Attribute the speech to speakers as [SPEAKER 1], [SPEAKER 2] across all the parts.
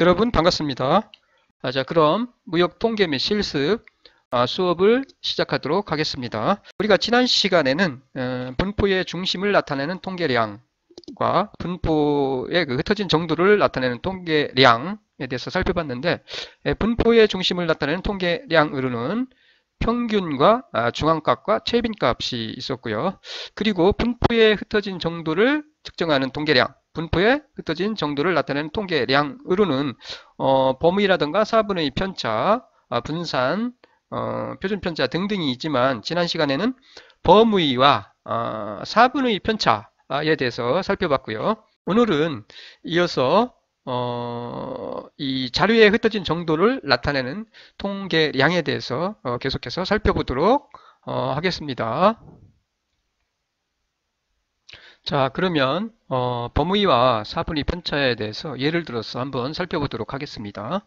[SPEAKER 1] 여러분 반갑습니다. 자, 그럼 무역 통계 및 실습 수업을 시작하도록 하겠습니다. 우리가 지난 시간에는 분포의 중심을 나타내는 통계량과 분포의 그 흩어진 정도를 나타내는 통계량에 대해서 살펴봤는데, 분포의 중심을 나타내는 통계량으로는 평균과 중앙값과 최빈값이 있었고요. 그리고 분포의 흩어진 정도를 측정하는 통계량, 분포의 흩어진 정도를 나타내는 통계량으로는 범위라든가 4분의 편차, 분산, 표준 편차 등등이 있지만, 지난 시간에는 범위와 4분의 편차에 대해서 살펴봤고요. 오늘은 이어서 이 자료에 흩어진 정도를 나타내는 통계량에 대해서 계속해서 살펴보도록 하겠습니다. 자, 그러면 범위와 4분의 편차에 대해서 예를 들어서 한번 살펴보도록 하겠습니다.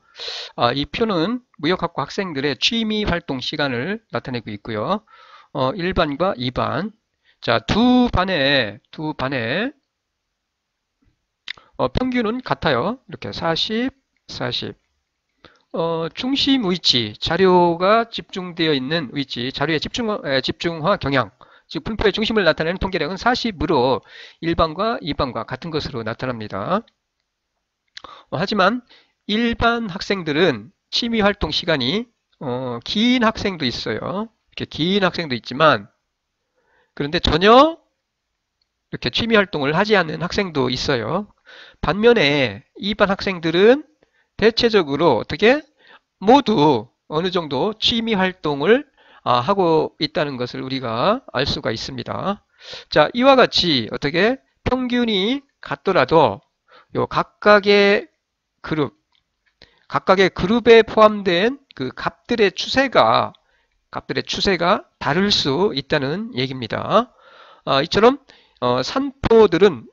[SPEAKER 1] 이 표는 무역학과 학생들의 취미 활동 시간을 나타내고 있고요. 1반과 2반. 자, 두 반에 평균은 같아요. 이렇게 40, 40. 중심 위치, 자료가 집중되어 있는 위치, 자료의 집중화 경향, 즉 분포의 중심을 나타내는 통계량은 40으로 1반과 2반과 같은 것으로 나타납니다. 하지만 일반 학생들은 취미 활동 시간이 긴 학생도 있어요. 이렇게 긴 학생도 있지만, 그런데 전혀 이렇게 취미 활동을 하지 않는 학생도 있어요. 반면에 일반 학생들은 대체적으로 어떻게 모두 어느 정도 취미 활동을 하고 있다는 것을 우리가 알 수가 있습니다. 자, 이와 같이 어떻게 평균이 같더라도 요 각각의 그룹에 포함된 그 값들의 추세가 다를 수 있다는 얘기입니다. 이처럼 산포들은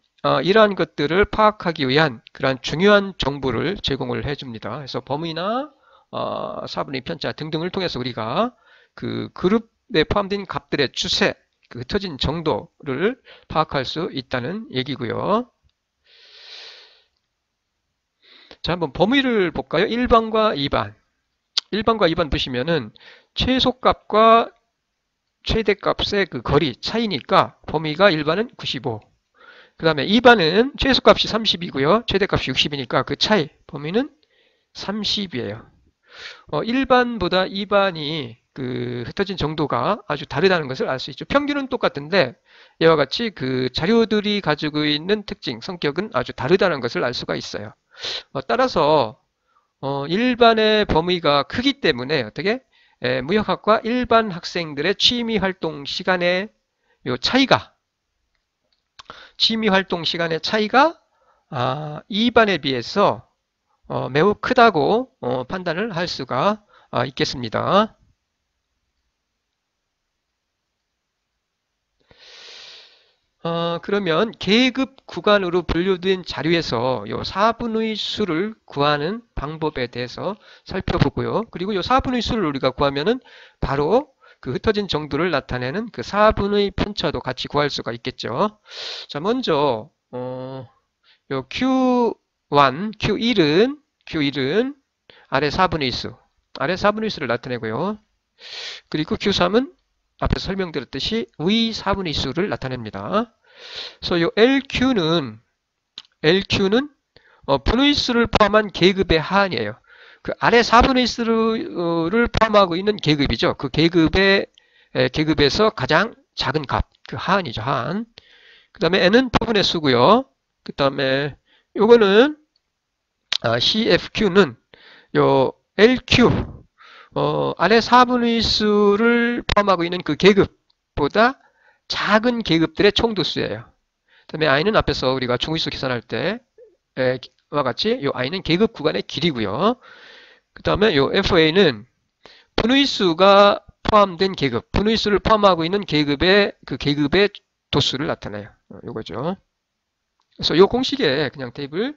[SPEAKER 1] 이러한 것들을 파악하기 위한 그러한 중요한 정보를 제공을 해줍니다. 그래서 범위나 4분의 편차 등등을 통해서 우리가 그 그룹에 포함된 값들의 추세, 그 흩어진 정도를 파악할 수 있다는 얘기고요. 자, 한번 범위를 볼까요? 1반과 2반. 1반과 2반 보시면은 최소값과 최대값의 그 거리 차이니까 범위가 1반은 95. 그 다음에 2반은 최소값이 30이고요. 최대값이 60이니까 그 차이, 범위는 30이에요. 1반보다 2반이 그 흩어진 정도가 아주 다르다는 것을 알 수 있죠. 평균은 똑같은데 이와 같이 그 자료들이 가지고 있는 특징, 성격은 아주 다르다는 것을 알 수가 있어요. 따라서 일반의 범위가 크기 때문에 어떻게 무역학과 일반 학생들의 취미 활동 시간의 차이가 2반에 비해서 매우 크다고 판단을 할 수가 있겠습니다. 그러면 계급 구간으로 분류된 자료에서 요 4분의 수를 구하는 방법에 대해서 살펴보고요. 그리고 요 4분의 수를 우리가 구하면은 바로 그 흩어진 정도를 나타내는 그 4분의 편차도 같이 구할 수가 있겠죠. 자, 먼저 요 Q1은 아래 4분의 수, 아래 4분의 수를 나타내고요. 그리고 Q3은 앞에서 설명드렸듯이 위 4분의 수를 나타냅니다. 그래서 요 LQ는 분의 수를 포함한 계급의 하한이에요. 그 아래 4분의 수를 포함하고 있는 계급이죠. 그 계급에서 가장 작은 값, 그 하한이죠, 하한. 그 다음에 N은 부분의 수고요. 그 다음에 요거는 CFQ는 요 LQ 아래 4분의 수를 포함하고 있는 그 계급보다 작은 계급들의 총도수예요. 그 다음에 I는 앞에서 우리가 중위수 계산할 때와 같이 요 I는 계급 구간의 길이고요. 그 다음에 요 FA는 분위수가 포함된 계급, 분위수를 포함하고 있는 계급의 도수를 나타내요. 요거죠. 그래서 요 공식에 그냥 대입을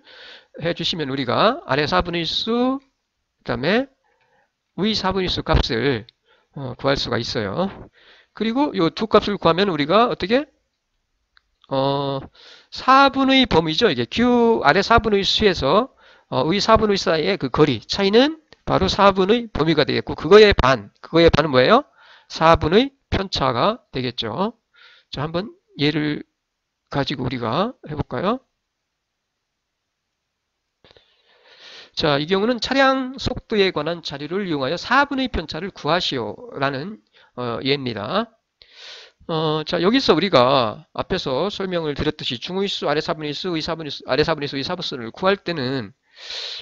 [SPEAKER 1] 해주시면 우리가 아래 4분의 수, 그 다음에 위 4분의 수 값을 구할 수가 있어요. 그리고 요 두 값을 구하면 우리가 어떻게 4분의 범위죠. 이게 Q 아래 4분의 수에서 의 4분의 사이의 그 거리 차이는 바로 4분의 범위가 되겠고 그거의 반은 뭐예요? 4분의 편차가 되겠죠. 자, 한번 예를 가지고 우리가 해볼까요? 자, 이 경우는 차량 속도에 관한 자료를 이용하여 4분의 편차를 구하시오라는 예입니다. 자, 여기서 우리가 앞에서 설명을 드렸듯이 중의수, 아래 4분의 수, 의 4분의 수, 아래 4분의 수, 의 4분수를 구할 때는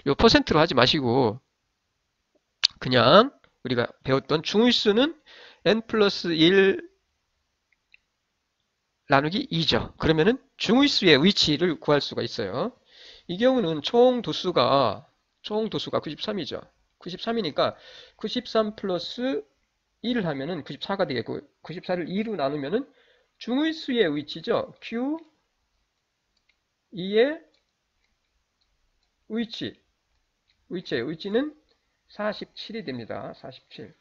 [SPEAKER 1] 요 퍼센트로 하지 마시고 그냥 우리가 배웠던 중의수는 n 플러스 1 나누기 2죠. 그러면은 중의수의 위치를 구할 수가 있어요. 이 경우는 총 도수가 93이죠. 93이니까 93 플러스 1을 하면은 94가 되겠고 94를 2로 나누면은 중의수의 위치죠. Q 2의 위치는 47이 됩니다. 47.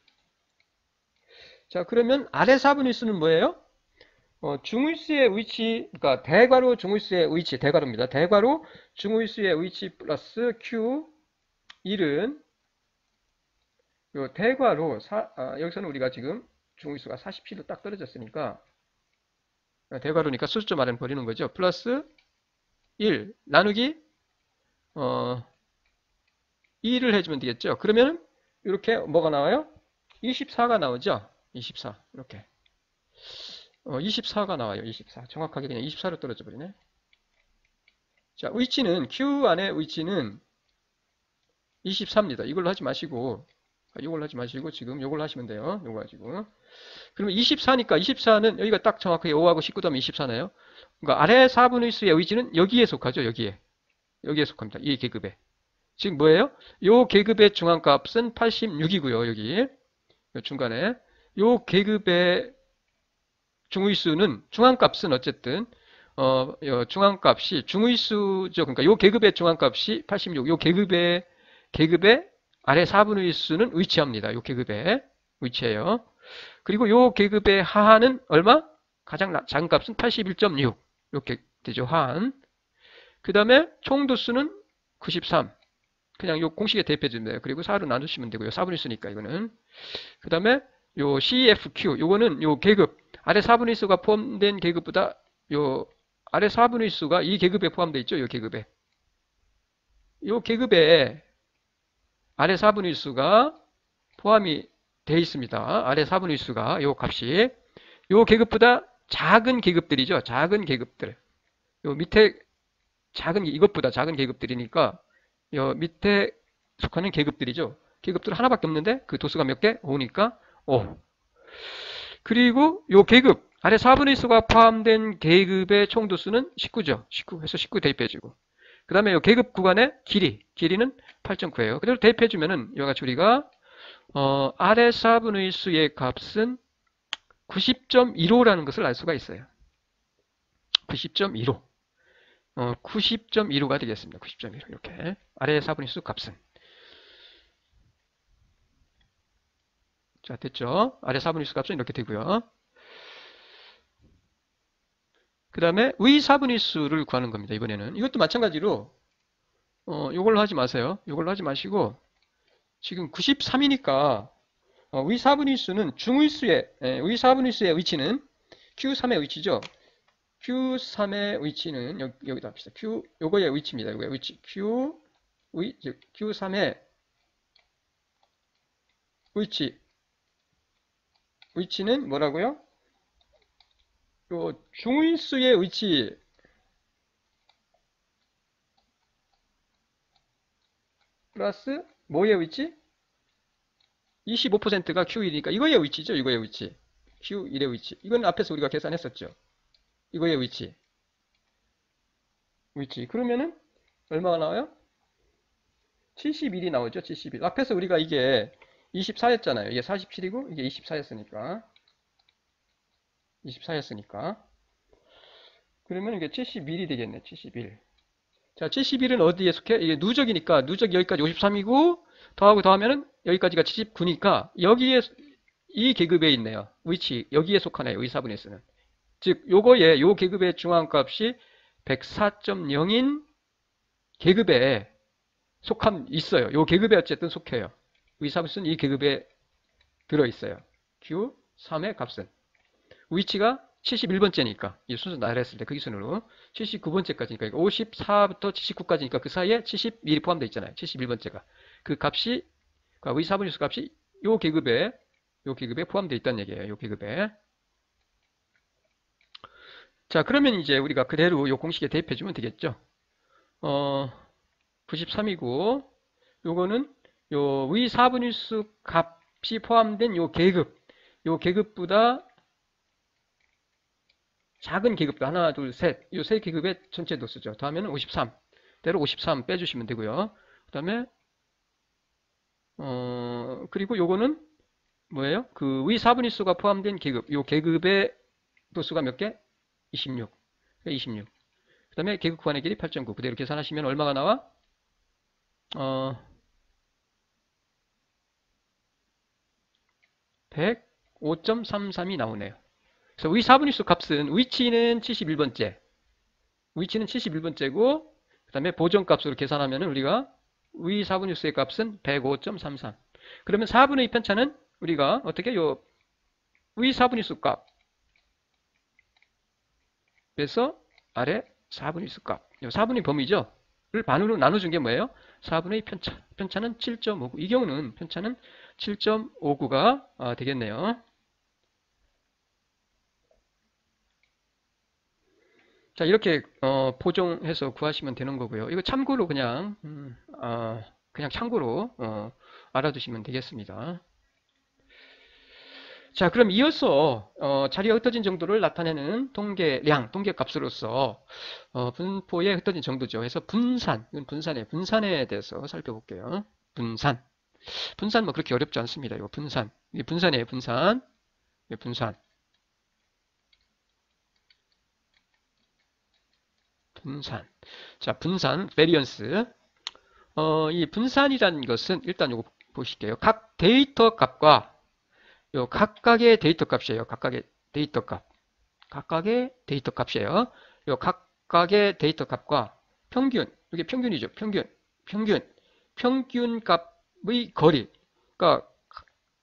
[SPEAKER 1] 자, 그러면 아래 4분의 수는 뭐예요? 중의수의 위치, 그러니까 대괄호 중의수의 위치, 대괄호입니다. 대괄호 중의수의 위치 플러스 Q1은 요 대괄호 여기서는 우리가 지금 중의수가 47로 딱 떨어졌으니까 대괄호니까 수점 아래는 버리는 거죠. 플러스 1 나누기 2를 해주면 되겠죠. 그러면 이렇게 뭐가 나와요? 24가 나오죠. 24 이렇게 24가 나와요. 24 정확하게 그냥 24로 떨어져 버리네. 자, 위치는 Q 안의 위치는 24입니다. 이걸로 하지 마시고 지금 이걸로 하시면 돼요. 이거 가지고. 그러면 24니까 24는 여기가 딱 정확하게 5하고 19 더하면 24네요. 그러니까 아래 4분의 수의 위치는 여기에 속하죠. 여기에 속합니다. 이 계급에. 지금 뭐예요? 요 계급의 중앙값은 86이고요. 여기 중간에 요 계급의 중의수는 중앙값은 어쨌든 중앙값이 중의수죠. 그러니까 요 계급의 중앙값이 86. 요 계급의 아래 4분의 수는 위치합니다. 요 계급의 위치예요. 그리고 요 계급의 하한은 얼마? 가장 작은 값은 81.6. 이렇게 되죠. 하한. 그 다음에 총도수는 93. 그냥 요 공식에 대입해 주면 돼요. 그리고 4로 나누시면 되고요. 4분의 수니까 이거는. 그 다음에 요 CFQ 요거는 요 계급 아래 4분의 수가 포함된 계급보다 요 아래 4분의 수가 이 계급에 포함되어 있죠. 요 계급에 아래 4분의 수가 포함이 되어 있습니다. 아래 4분의 수가 요 값이 요 계급보다 작은 계급들이죠. 작은 계급들. 요 밑에 이것보다 작은 계급들이니까 요 밑에 속하는 계급들이죠. 계급들 하나밖에 없는데 그 도수가 몇 개? 5니까 5. 그리고 요 계급 아래 4분의 수가 포함된 계급의 총 도수는 19죠. 19 해서 19 대입해주고 그 다음에 요 계급 구간의 길이는 8.9예요. 그대로 대입해주면은 이와 같이 우리가 아래 4분의 수의 값은 90.15라는 것을 알 수가 있어요. 90.15 90.15가 되겠습니다. 90.15 이렇게 아래 4분의 수 값은 자 됐죠? 아래 4분의 수 값은 이렇게 되고요. 그 다음에 의 4분의 수를 구하는 겁니다. 이번에는 이것도 마찬가지로 요걸로 하지 마세요. 요걸로 하지 마시고 지금 93이니까 의 4분의 수는 중의수의 의 4분의 수의 위치는 Q3의 위치죠. Q3의 위치는 여기다 합시다. 요거의 위치입니다. 요거의 위치 Q3의 위치는 뭐라고요? 요 중의수의 위치 플러스 뭐의 위치? 25%가 Q1이니까 이거의 위치죠. 이거의 위치. Q1의 위치. 이건 앞에서 우리가 계산했었죠. 이거의 위치. 그러면은 얼마가 나와요? 71이 나오죠. 71. 앞에서 우리가 이게 24였잖아요. 이게 47이고 이게 24였으니까. 그러면 이게 71이 되겠네. 71. 자, 71은 어디에 속해? 이게 누적이니까 누적 여기까지 53이고 더하면은 여기까지가 79니까 여기에 이 계급에 있네요. 위치 여기에 속하네요. 의 4분의 수는. 즉 요 계급의 중앙값이 104.0인 계급에 속함 있어요. 요 계급에 어쨌든 속해요. 의사분수는 이 계급에 들어있어요. Q3의 값은 위치가 71번째니까 이 순서 나열했을 때 그 기준으로 79번째까지니까 54부터 79까지니까 그 사이에 71이 포함되어 있잖아요. 71번째가 그 값이 의사분수 값이 요 계급에 포함되어 있다는 얘기예요. 요 계급에. 자, 그러면 이제 우리가 그대로 요 공식에 대입해 주면 되겠죠. 93이고 요거는 요 의사분수 값이 포함된 요 계급보다 작은 계급도 하나, 둘, 셋. 요 세 계급의 전체 도수죠. 더하면 53. 대로 53 빼주시면 되고요. 그 다음에 그리고 요거는 뭐예요? 그 의사분위수가 포함된 계급. 요 계급의 도수가 몇 개? 26. 26. 그 다음에 계급 구간의 길이 8.9. 그대로 계산하시면 얼마가 나와? 105.33이 나오네요. 그래서 의사분위수 값은 위치는 71번째. 위치는 71번째고 그 다음에 보정값으로 계산하면 우리가 의사분위수의 값은 105.33. 그러면 4분의 2 편차는 우리가 어떻게 요 의사분위수 값에서 아래 4분의 1수 값. 요 4분의 범위죠. 를 반으로 나눠준 게 뭐예요? 4분의 2 편차. 편차는 7.59. 이 경우는 편차는 7.59가 되겠네요. 자, 이렇게 보정해서 구하시면 되는 거고요. 이거 참고로 그냥 참고로 알아두시면 되겠습니다. 자, 그럼 이어서 자리가 흩어진 정도를 나타내는 통계량, 통계값으로서 분포의 흩어진 정도죠. 해서 분산, 이건 분산이에요. 분산에 대해서 살펴볼게요. 분산 뭐 그렇게 어렵지 않습니다. 이거 분산, 이게 분산이에요. 분산. 자, 분산, 베리언스. 이 분산이라는 것은 일단 이거 보실게요. 각 데이터 값과 요 각각의 데이터 값이에요. 각각의 데이터 값이에요. 요 각각의 데이터 값과 평균, 이게 평균이죠. 평균 값의 거리. 그러니까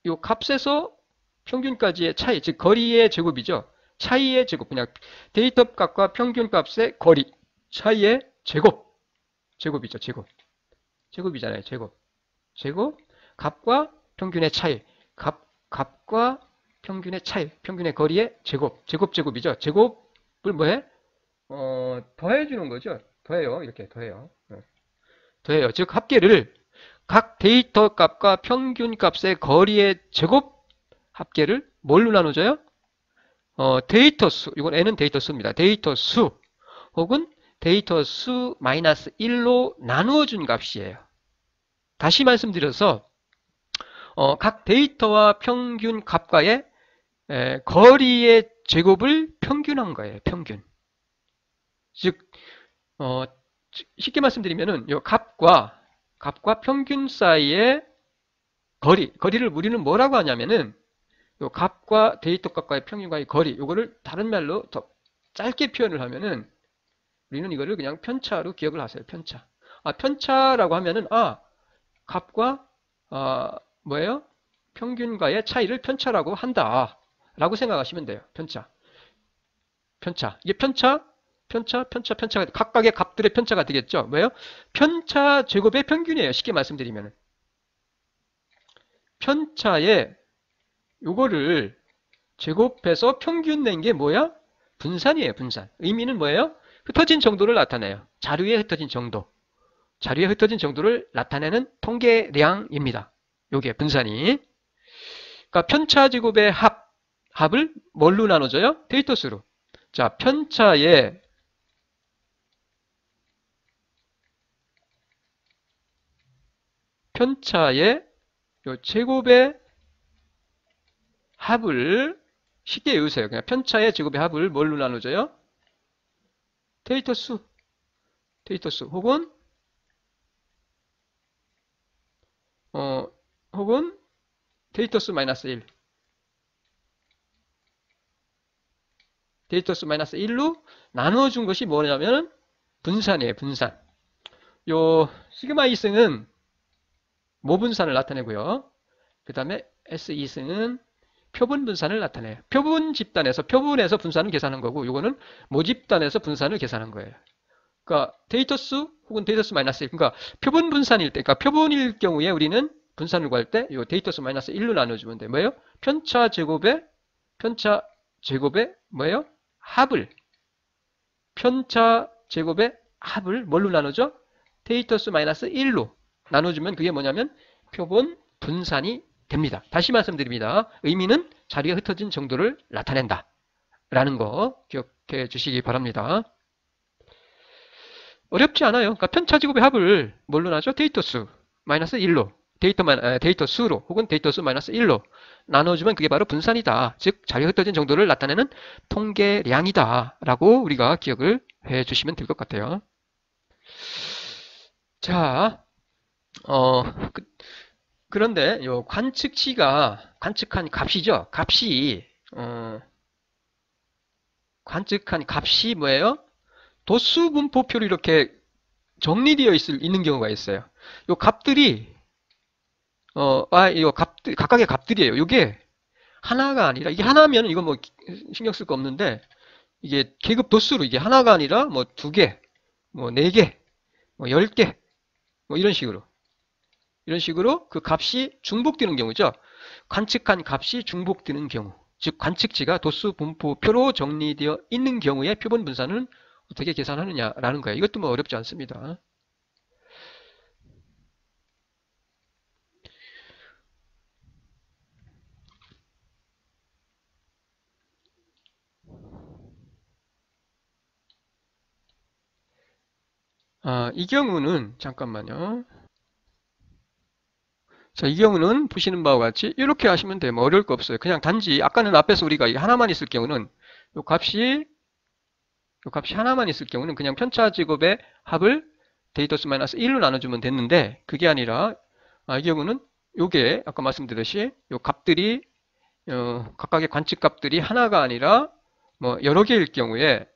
[SPEAKER 1] 요 값에서 평균까지의 차이, 즉 거리의 제곱이죠. 차이의 제곱, 그냥 데이터 값과 평균 값의 거리, 차이의 제곱이죠. 제곱이잖아요. 제곱, 값과 평균의 차이, 값과 평균의 차이, 평균의 거리의 제곱이죠. 제곱을 뭐해? 더해주는 거죠. 더해요. 이렇게 더해요. 즉 합계를 각 데이터 값과 평균 값의 거리의 제곱 합계를 뭘로 나눠줘요? 데이터 수, 이건 n은 데이터 수입니다. 데이터 수 혹은 데이터 수 마이너스 1로 나누어준 값이에요. 다시 말씀드려서 각 데이터와 평균 값과의 거리의 제곱을 평균한 거예요. 평균. 즉 쉽게 말씀드리면은 요 값과 평균 사이의 거리를 우리는 뭐라고 하냐면은 요 값과 데이터 값과의 평균과의 거리, 요거를 다른 말로 더 짧게 표현을 하면은 우리는 이거를 그냥 편차로 기억을 하세요. 편차라고 하면은 값과 뭐예요? 평균과의 차이를 편차라고 한다. 라고 생각하시면 돼요. 편차. 이게 편차가 각각의 값들의 편차가 되겠죠. 뭐예요? 편차 제곱의 평균이에요. 쉽게 말씀드리면. 편차에 요거를 제곱해서 평균 낸 게 뭐야? 분산이에요. 분산. 의미는 뭐예요? 흩어진 정도를 나타내요. 자료에 흩어진 정도를 나타내는 통계량입니다. 요게 분산이. 그러니까 편차 제곱의 합을 뭘로 나눠줘요? 데이터 수로. 자, 편차의 요 제곱의 합을 쉽게 외우세요. 그냥 편차의 제곱의 합을 뭘로 나눠줘요? 데이터 수 혹은 데이터 수 마이너스 1. 데이터 수 마이너스 1로 나눠준 것이 뭐냐면 분산이에요. 분산. 요 시그마 2승은 모분산을 나타내고요. 그 다음에 S2승은 표분 분산을 나타내요. 표분 집단에서 표분에서 분산을 계산한 거고, 요거는 모집단에서 분산을 계산한 거예요. 그러니까 데이터 수 혹은 데이터 수 마이너스 1. 그러니까 표분 분산일 때, 그러니까 표분일 경우에 우리는 분산을 구할 때 요 데이터 수 마이너스 1로 나눠주면 돼. 뭐예요? 편차 제곱에 뭐예요? 합을, 편차 제곱의 합을 뭘로 나누죠? 데이터 수 마이너스 1로 나눠주면 그게 뭐냐면 표본 분산이 됩니다. 다시 말씀드립니다. 의미는 자리가 흩어진 정도를 나타낸다 라는 거 기억해 주시기 바랍니다. 어렵지 않아요. 그러니까 편차 제곱의 합을 뭘로 나죠? 데이터 수 마이너스 1로, 데이터 수로 혹은 데이터 수 마이너스 1로 나눠주면 그게 바로 분산이다. 즉 자리가 흩어진 정도를 나타내는 통계량이다 라고 우리가 기억을 해 주시면 될 것 같아요. 자, 그런데 요 관측치가 관측한 값이죠. 관측한 값이 뭐예요? 도수 분포표로 이렇게 정리되어 있는 경우가 있어요. 요 값들이 각각의 값들이에요. 이게 하나가 아니라, 이게 하나면 이거 뭐 신경 쓸 거 없는데, 이게 계급 도수로 이게 하나가 아니라 뭐 2개, 뭐 4개, 뭐 10개, 뭐 이런 식으로 그 값이 중복되는 경우죠. 관측한 값이 중복되는 경우, 즉 관측치가 도수 분포표로 정리되어 있는 경우에 표본 분산은 어떻게 계산하느냐라는 거예요. 이것도 뭐 어렵지 않습니다. 이 경우는 잠깐만요. 자, 이 경우는 보시는 바와 같이 이렇게 하시면 돼요. 뭐 어려울 거 없어요. 그냥 단지 아까는 앞에서 우리가 하나만 있을 경우는 요 값이 하나만 있을 경우는 그냥 편차 제곱의 합을 데이터 수 마이너스 1로 나눠주면 됐는데, 그게 아니라 이 경우는 요게 아까 말씀드렸듯이 요 값들이 각각의 관측 값들이 하나가 아니라 뭐 여러 개일 경우에는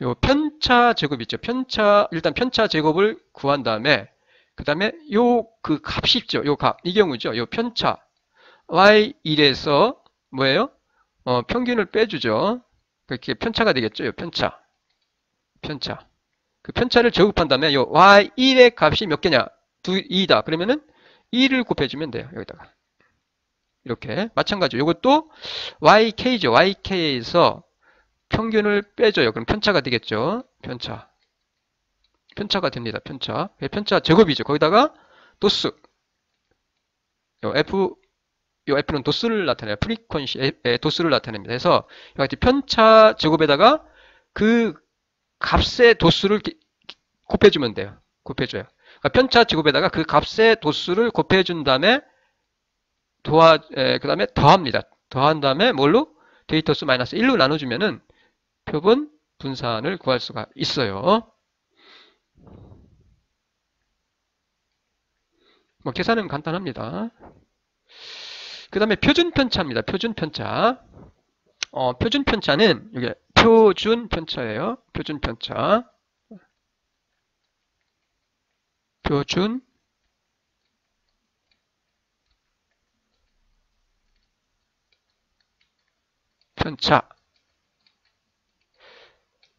[SPEAKER 1] 요 편차 제곱 있죠. 일단 편차 제곱을 구한 다음에, 그 다음에 그 값이 있죠. 이 경우죠. 요 편차 y1에서 뭐예요? 평균을 빼주죠. 그렇게 편차가 되겠죠. 요 편차. 그 편차를 제곱한 다음에 요 y1의 값이 몇 개냐? 2다. 그러면은 2를 곱해주면 돼요. 여기다가. 이렇게. 마찬가지로 요것도 YK죠. YK에서 평균을 빼줘요. 그럼 편차가 되겠죠. 편차가 됩니다. 편차 제곱이죠. 거기다가 도수. 요 F는 도수를 나타내요. 프리퀀시의 도수를 나타냅니다. 그래서 편차 제곱에다가 그 값의 도수를 곱해주면 돼요. 곱해줘요. 그러니까 편차 제곱에다가 그 값의 도수를 곱해준 다음에 그 다음에 더합니다. 더한 다음에 뭘로? 데이터 수 마이너스 1로 나눠주면은 표본 분산을 구할 수가 있어요. 뭐 계산은 간단합니다. 그 다음에 표준 편차입니다. 표준 편차는 이게 표준 편차예요. 표준 편차.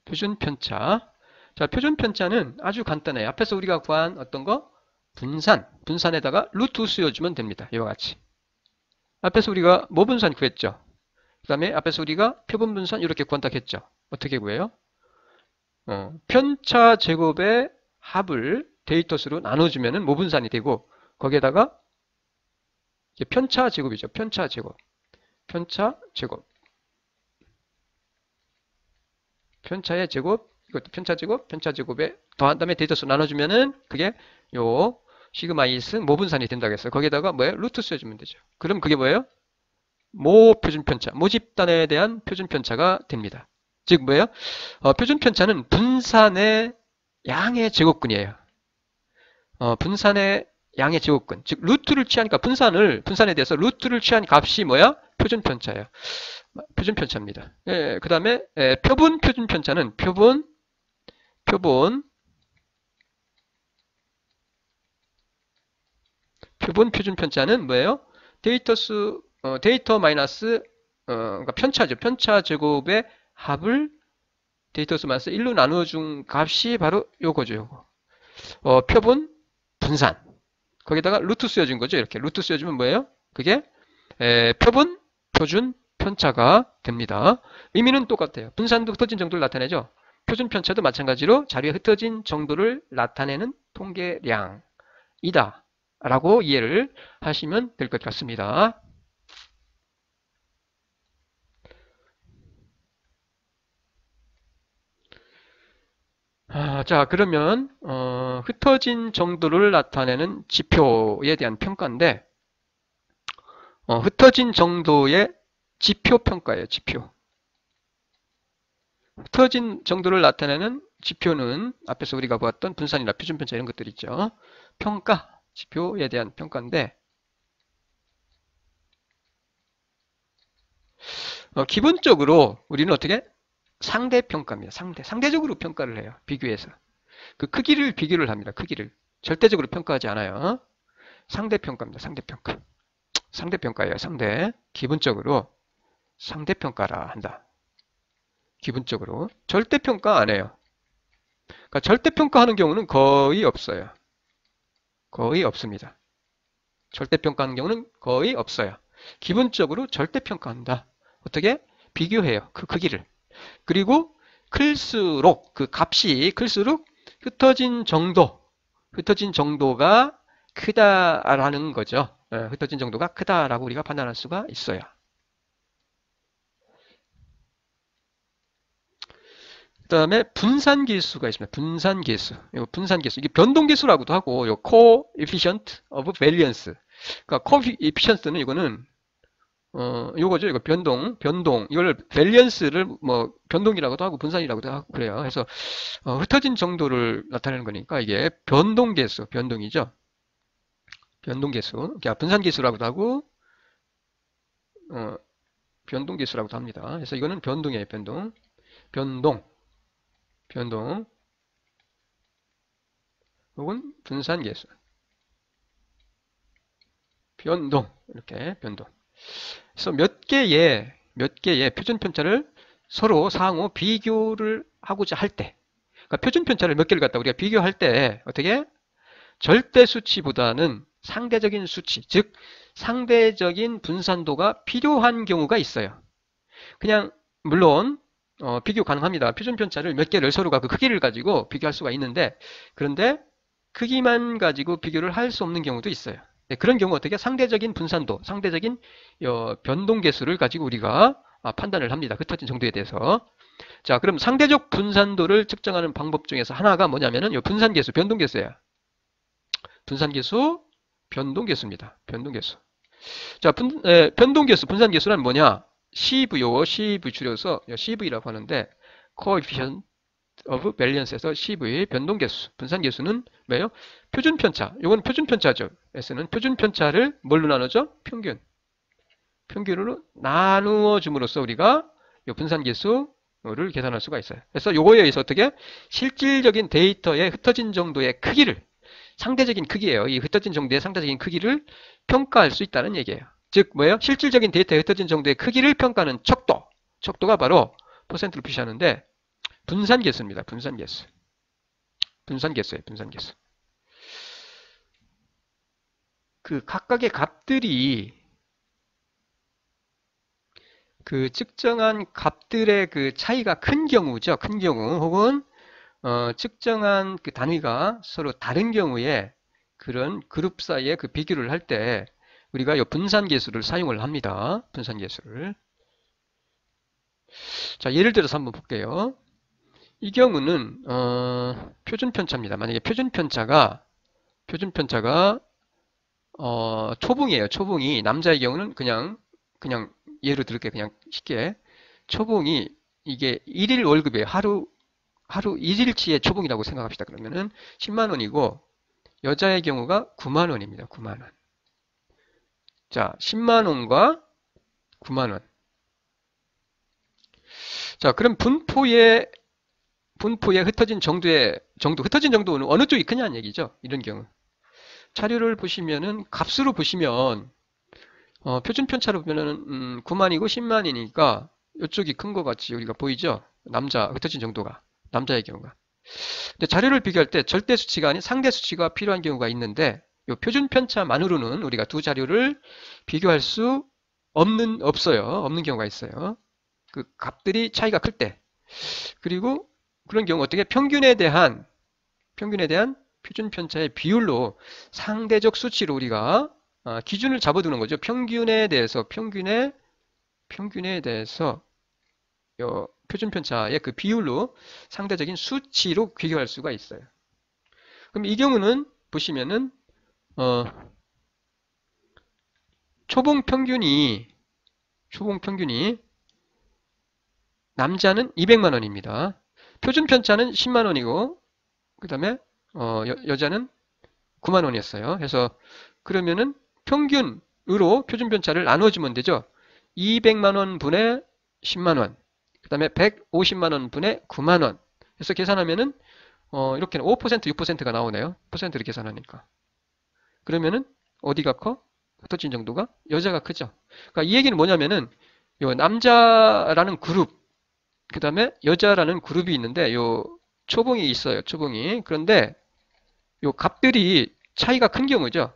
[SPEAKER 1] 표준 편차. 자, 표준 편차는 아주 간단해요. 앞에서 우리가 구한 어떤 거? 분산에다가 루트 씌워주면 됩니다. 이와 같이. 앞에서 우리가 모분산 구했죠. 그 다음에 앞에서 우리가 표본 분산 이렇게 구한다 했죠. 어떻게 구해요? 편차 제곱의 합을 데이터 수로 나눠주면은 모분산이 되고, 거기에다가 편차 제곱이죠. 편차 제곱. 편차의 제곱, 이것도 편차 제곱에 더한 다음에 데이터 수 나눠주면은 그게 요 시그마 2승 모분산이 된다고 했어요. 거기에다가 뭐예요? 루트 써주면 되죠. 그럼 그게 뭐예요? 모표준 편차, 모집단에 대한 표준 편차가 됩니다. 즉 뭐예요? 표준 편차는 분산의 양의 제곱근이에요. 분산의 양의 제곱근, 즉 루트를 취하니까 분산에 대해서 루트를 취한 값이 뭐야? 표준 편차예요. 표준 편차입니다. 그 다음에 표분 표준 편차는 표분 표본 표준 편차는 뭐예요? 데이터 마이너스 그러니까 편차죠. 편차 제곱의 합을 데이터 수 마이너스 1로 나누어준 값이 바로 요거죠. 요거. 표본 분산. 거기다가 루트 쓰여준 거죠. 이렇게 루트 쓰여주면 뭐예요? 그게 표본 표준 편차가 됩니다. 의미는 똑같아요. 분산도 흩어진 정도를 나타내죠. 표준 편차도 마찬가지로 자료에 흩어진 정도를 나타내는 통계량이다 라고 이해를 하시면 될 것 같습니다. 자, 그러면 흩어진 정도를 나타내는 지표에 대한 평가인데 흩어진 정도의 지표 평가예요. 지표. 흩어진 정도를 나타내는 지표는 앞에서 우리가 보았던 분산이나 표준편차 이런 것들 있죠. 평가, 지표에 대한 평가인데 기본적으로 우리는 어떻게? 상대평가입니다. 상대적으로 평가를 해요. 비교해서. 그 크기를 비교를 합니다. 크기를. 절대적으로 평가하지 않아요. 상대평가입니다. 상대평가. 상대평가예요. 상대. 기본적으로 상대평가라 한다. 기본적으로. 절대평가 안 해요. 그러니까 절대평가하는 경우는 거의 없어요. 거의 없습니다. 절대평가하는 경우는 거의 없어요. 기본적으로 절대평가한다. 어떻게? 비교해요. 그 크기를. 그리고 클수록 그 값이 클수록 흩어진 정도가 크다라는 거죠. 흩어진 정도가 크다라고 우리가 판단할 수가 있어요. 그 다음에 분산계수가 있습니다. 분산계수. 이게 변동계수라고도 하고, 요 coefficient of variance. 그러니까 coefficient는 이거는 요거죠. 이거 변동. 이걸 밸런스를 뭐 변동이라고도 하고 분산이라고도 하고 그래요. 그래서 흩어진 정도를 나타내는 거니까 이게 변동이죠. 변동계수. 그러니까 분산계수라고도 하고 변동계수라고도 합니다. 그래서 이거는 변동이에요. 변동. 혹은 분산계수. 이렇게 변동. 그래서 몇 개의 표준 편차를 서로 상호 비교를 하고자 할 때, 그러니까 표준 편차를 몇 개를 갖다 우리가 비교할 때 어떻게 절대 수치보다는 상대적인 수치, 즉 상대적인 분산도가 필요한 경우가 있어요. 그냥 물론 비교 가능합니다. 표준 편차를 몇 개를 서로가 그 크기를 가지고 비교할 수가 있는데 그런데 크기만 가지고 비교를 할 수 없는 경우도 있어요. 네, 그런 경우 어떻게 상대적인 분산도, 상대적인 변동 계수를 가지고 우리가 판단을 합니다. 흩어진 정도에 대해서. 자, 그럼 상대적 분산도를 측정하는 방법 중에서 하나가 뭐냐면은 이 분산 계수, 변동 계수예요. 분산 계수, 변동 계수입니다. 변동 계수. 자, 변동 계수, 분산 계수란 뭐냐? CV 줄여서 CV라고 하는데 coefficient of variance에서 CV 변동계수, 분산계수는 뭐예요? 표준편차. 이건 표준편차죠. S는 표준편차를 뭘로 나누죠? 평균으로 나누어 줌으로써 우리가 이 분산계수를 계산할 수가 있어요. 그래서 요거에 의해서 어떻게? 실질적인 데이터의 흩어진 정도의 크기를 상대적인 크기예요. 이 흩어진 정도의 상대적인 크기를 평가할 수 있다는 얘기예요. 즉 뭐예요? 실질적인 데이터의 흩어진 정도의 크기를 평가하는 척도. 척도가 바로 퍼센트를 표시하는데 분산계수입니다. 분산계수예요. 분산계수. 그 각각의 값들이 그 측정한 값들의 그 차이가 큰 경우죠. 큰 경우 혹은 측정한 그 단위가 서로 다른 경우에 그런 그룹 사이에 그 비교를 할 때 우리가 이 분산계수를 사용을 합니다. 분산계수를. 자, 예를 들어서 한번 볼게요. 이 경우는 표준편차입니다. 만약에 표준편차가 초봉이에요. 초봉이 남자의 경우는 그냥 예로 들을게요. 그냥 쉽게 초봉이 이게 1일 월급이에요. 하루 1일치의 초봉이라고 생각합시다. 그러면은 10만 원이고 여자의 경우가 9만 원입니다. 9만 원. 자, 10만 원과 9만 원. 자, 그럼 분포의 분포의 흩어진 흩어진 정도는 어느 쪽이 크냐는 얘기죠. 이런 경우. 자료를 보시면은 값으로 보시면 표준 편차로 보면은 9만이고 10만이니까 이쪽이 큰 것 같이 우리가 보이죠. 흩어진 정도가 남자의 경우가. 근데 자료를 비교할 때 절대 수치가 아닌 상대 수치가 필요한 경우가 있는데 이 표준 편차만으로는 우리가 두 자료를 비교할 수 없어요. 없는 경우가 있어요. 그 값들이 차이가 클 때. 그리고 그런 경우 어떻게 평균에 대한 표준 편차의 비율로 상대적 수치로 우리가 기준을 잡아두는 거죠. 평균에 대해서 요 표준 편차의 그 비율로 상대적인 수치로 비교할 수가 있어요. 그럼 이 경우는 보시면은 초봉 평균이 남자는 200만 원입니다. 표준 편차는 10만 원이고 그 다음에 여자는 9만 원이었어요. 그래서 그러면은 평균으로 표준 편차를 나눠주면 되죠. 200만 원 분의 10만 원, 그 다음에 150만 원 분의 9만 원. 그래서 계산하면은 이렇게 5%, 6%가 나오네요. 퍼센트를 계산하니까. 그러면은 어디가 커? 흩어진 정도가 여자가 크죠. 그러니까 이 얘기는 뭐냐면은 요 남자라는 그룹, 그 다음에 여자라는 그룹이 있는데 요 초봉이 있어요. 초봉이. 그런데 요 값들이 차이가 큰 경우죠.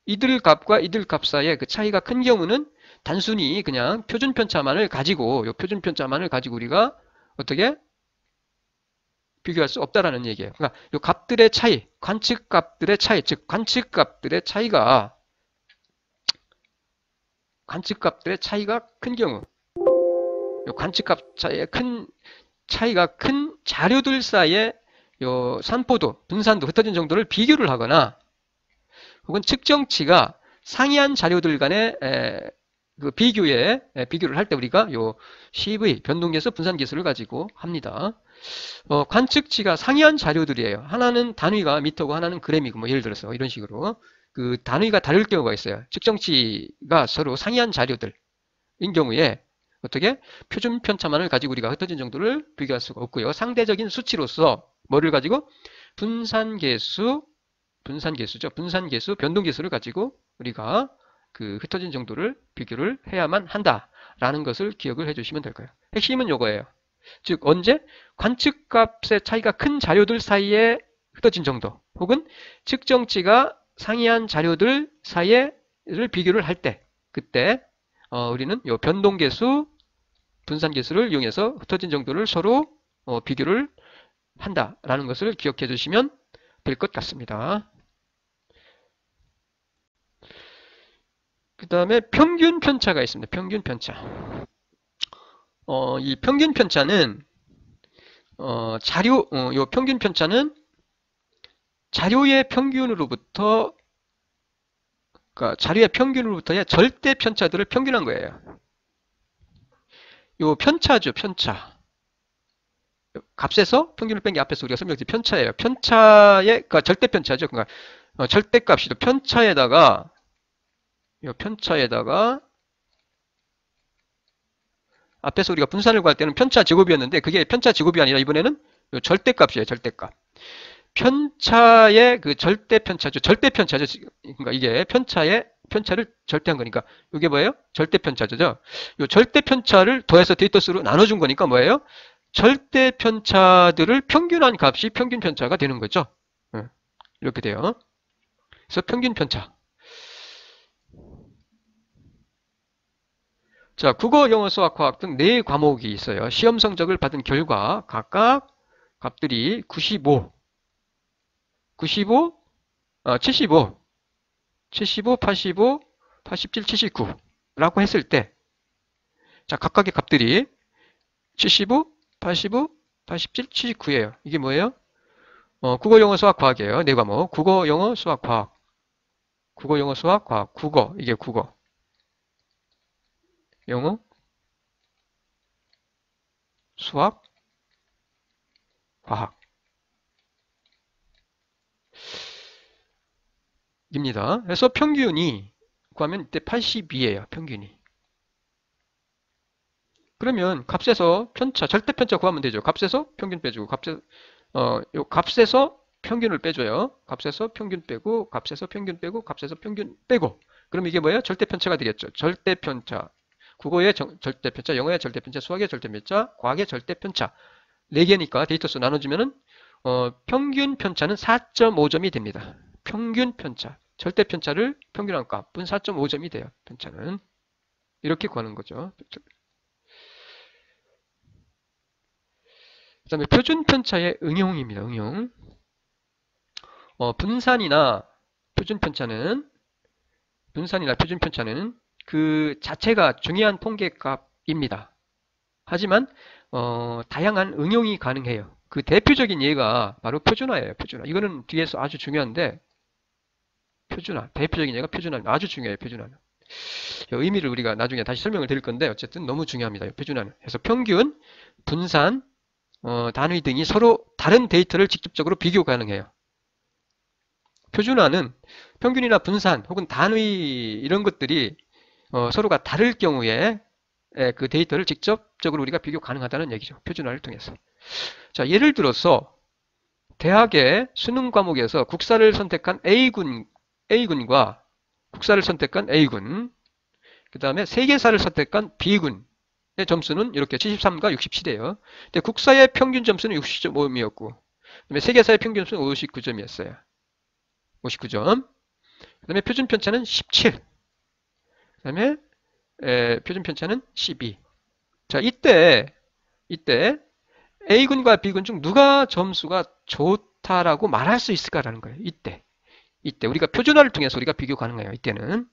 [SPEAKER 1] 이들 값과 이들 값 사이에 그 차이가 큰 경우는 단순히 그냥 표준 편차만을 가지고 우리가 어떻게 비교할 수 없다라는 얘기예요. 그러니까 요 값들의 차이, 관측값들의 차이, 즉 관측값들의 차이가 큰 경우, 요 관측값 차이의 차이가 큰 자료들 사이에 요 산포도, 분산도, 흩어진 정도를 비교를 하거나 혹은 측정치가 상이한 자료들 간의 그 비교를 할 때 우리가 요 CV, 변동계수, 분산계수를 가지고 합니다. 관측치가 상이한 자료들이에요. 하나는 단위가 미터고 하나는 그램이고 뭐 예를 들어서 이런 식으로 그 단위가 다를 경우가 있어요. 측정치가 서로 상이한 자료들인 경우에 어떻게 표준 편차만을 가지고 우리가 흩어진 정도를 비교할 수가 없고요. 상대적인 수치로서 뭐를 가지고 분산계수죠. 분산계수, 변동계수를 가지고 우리가 그 흩어진 정도를 비교를 해야만 한다라는 것을 기억을 해주시면 될 거예요. 핵심은 요거예요. 즉 언제 관측값의 차이가 큰 자료들 사이에 흩어진 정도 혹은 측정치가 상이한 자료들 사이에를 비교를 할 때 그때 우리는 요 변동계수, 분산계수를 이용해서 흩어진 정도를 서로 비교를 한다라는 것을 기억해 주시면 될 것 같습니다. 그 다음에 평균 편차가 있습니다. 평균 편차. 이 평균 편차는 요 평균 편차는 자료의 평균으로부터 그러니까 자료의 평균으로부터의 절대 편차들을 평균한 거예요. 요 편차죠, 편차. 값에서 평균을 뺀 게 앞에서 우리가 설명드린 편차예요. 그러니까 절대 편차죠. 그러니까 절대값이 편차에다가 앞에서 우리가 분산을 구할 때는 편차 제곱이었는데 그게 편차 제곱이 아니라 이번에는 절대값이에요. 절대값. 편차의 그 절대 편차죠. 절대 편차죠. 그러니까 이게 편차를 절대한 거니까 이게 뭐예요? 절대 편차죠. 이 절대 편차를 더해서 데이터수로 나눠준 거니까 뭐예요? 절대 편차들을 평균한 값이 평균 편차가 되는 거죠. 이렇게 돼요. 그래서 평균 편차. 자, 국어, 영어, 수학, 과학 등 4과목이 있어요. 시험 성적을 받은 결과 각각 값들이 95, 75, 85, 87, 79라고 했을 때, 자, 각각의 값들이 75, 85, 87, 79예요. 이게 뭐예요? 국어, 영어, 수학, 과학이에요. 4과목. 국어, 영어, 수학, 과학. 국어, 영어, 수학, 과학. 국어, 이게 국어. 영어, 수학, 과학. 입니다. 그래서 평균이 구하면 이때 82예요. 평균이. 그러면 값에서 편차, 절대 편차 구하면 되죠. 값에서 평균 빼주고, 요 값에서 평균을 빼줘요. 값에서 평균 빼고, 값에서 평균 빼고, 값에서 평균 빼고. 그럼 이게 뭐예요? 절대 편차가 되겠죠. 절대 편차. 국어의 절대 편차, 영어의 절대 편차, 수학의 절대 편차, 과학의 절대 편차. 4개니까 데이터 수 나눠주면은, 평균 편차는 4.5점이 됩니다. 평균 편차. 절대 편차를 평균한 값은 4.5점이 돼요. 편차는. 이렇게 구하는 거죠. 그 다음에 표준 편차의 응용입니다. 응용. 분산이나 표준 편차는 그 자체가 중요한 통계값입니다. 하지만 다양한 응용이 가능해요. 그 대표적인 예가 바로 표준화예요. 표준화. 이거는 뒤에서 아주 중요한데 표준화. 대표적인 예가 표준화입니다. 아주 중요해요. 표준화는. 의미를 우리가 나중에 다시 설명을 드릴 건데 어쨌든 너무 중요합니다. 표준화는. 그래서 평균, 분산, 단위 등이 서로 다른 데이터를 직접적으로 비교 가능해요. 표준화는 평균이나 분산 혹은 단위 이런 것들이 서로가 다를 경우에 그 데이터를 직접적으로 우리가 비교 가능하다는 얘기죠. 표준화를 통해서. 자, 예를 들어서 대학의 수능 과목에서 국사를 선택한 A군과 국사를 선택한 A군, 그 다음에 세계사를 선택한 B군의 점수는 이렇게 73과 67이에요. 근데 국사의 평균 점수는 60.5점이었고, 그 다음에 세계사의 평균 점수는 59점이었어요. 59점. 그 다음에 표준 편차는 17. 그 다음에 표준 편차는 12. 자, 이때 A군과 B군 중 누가 점수가 좋다라고 말할 수 있을까라는 거예요. 이때 우리가 표준화를 통해서 우리가 비교 가능해요. 이때는.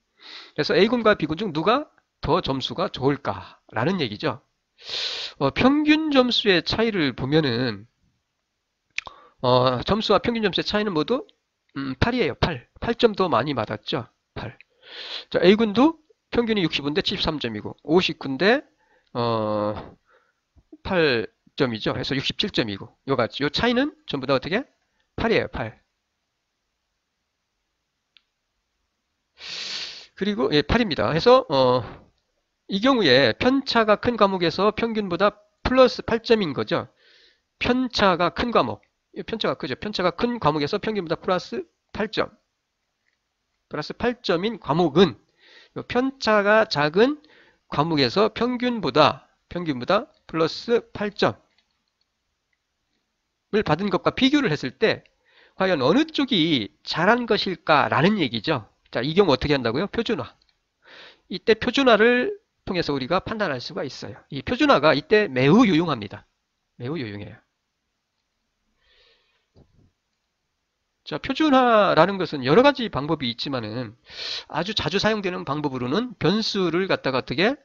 [SPEAKER 1] 그래서 A군과 B군 중 누가 더 점수가 좋을까라는 얘기죠. 평균 점수의 차이를 보면은 점수와 평균 점수의 차이는 모두 8이에요. 8점 더 많이 받았죠. 8. 자, A군도 평균이 65인데 73점이고 59인데 8점이죠. 그래서 67점이고 요 차이는 전부 다 어떻게? 8이에요. 8. 그리고 8입니다. 그래서 이 경우에 편차가 큰 과목에서 평균보다 플러스 8점인 거죠. 편차가 큰 과목. 편차가 크죠. 편차가 큰 과목에서 평균보다 플러스 8점. 플러스 8점인 과목은 편차가 작은 과목에서 평균보다 플러스 8점을 받은 것과 비교를 했을 때 과연 어느 쪽이 잘한 것일까라는 얘기죠. 자, 이 경우 어떻게 한다고요? 표준화. 이때 표준화를 통해서 우리가 판단할 수가 있어요. 이 표준화가 이때 매우 유용합니다. 매우 유용해요. 자, 표준화라는 것은 여러 가지 방법이 있지만은 아주 자주 사용되는 방법으로는 변수를 갖다가 어떻게